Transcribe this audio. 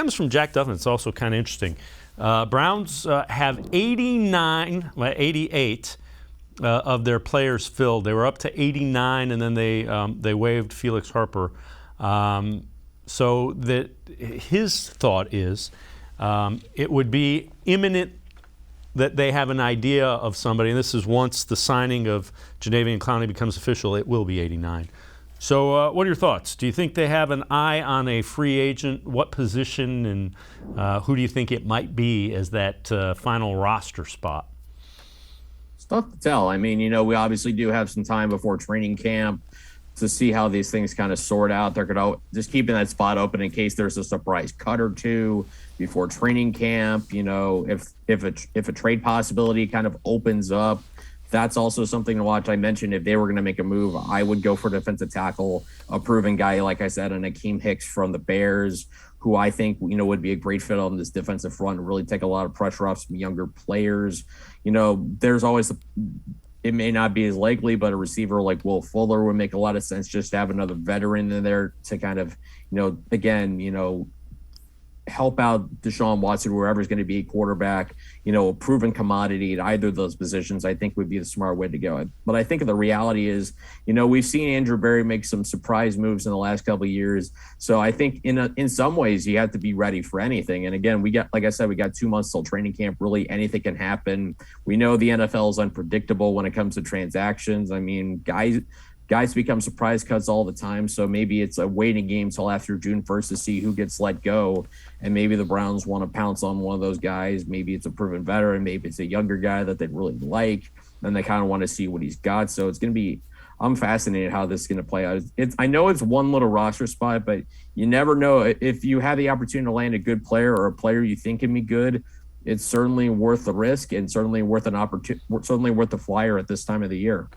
comes from Jack Duffin. It's also kind of interesting. Browns have 88 of their players filled. They were up to 89, and then they waived Felix Harper. So that his thought is it would be imminent that they have an idea of somebody, and this is once the signing of Jadeveon Clowney becomes official, it will be 89. So what are your thoughts? Do you think they have an eye on a free agent? What position, and who do you think it might be as that final roster spot? It's tough to tell. I mean, we obviously do have some time before training camp to see how these things kind of sort out. They're going to just keeping that spot open in case there's a surprise cut or two before training camp. If a trade possibility kind of opens up, that's also something to watch. I mentioned if they were going to make a move, I would go for defensive tackle, a proven guy, like I said, and Akeem Hicks from the Bears, who I think, would be a great fit on this defensive front and really take a lot of pressure off some younger players. There's always it may not be as likely, but a receiver like Will Fuller would make a lot of sense just to have another veteran in there to kind of, help out Deshaun Watson, wherever's going to be a quarterback, a proven commodity at either of those positions, I think would be the smart way to go. But I think the reality is, we've seen Andrew Berry make some surprise moves in the last couple of years. So I think in some ways you have to be ready for anything. And again, like I said, we got 2 months till training camp. Really anything can happen. We know the NFL is unpredictable when it comes to transactions. I mean, guys become surprise cuts all the time, so maybe it's a waiting game till after June 1st to see who gets let go, and maybe the Browns want to pounce on one of those guys. Maybe it's a proven veteran, maybe it's a younger guy that they really like, and they kind of want to see what he's got. So it's going to be – I'm fascinated how this is going to play out. I know it's one little roster spot, but you never know. If you have the opportunity to land a good player or a player you think can be good, it's certainly worth the risk and certainly worth an opportunity, certainly worth the flyer at this time of the year.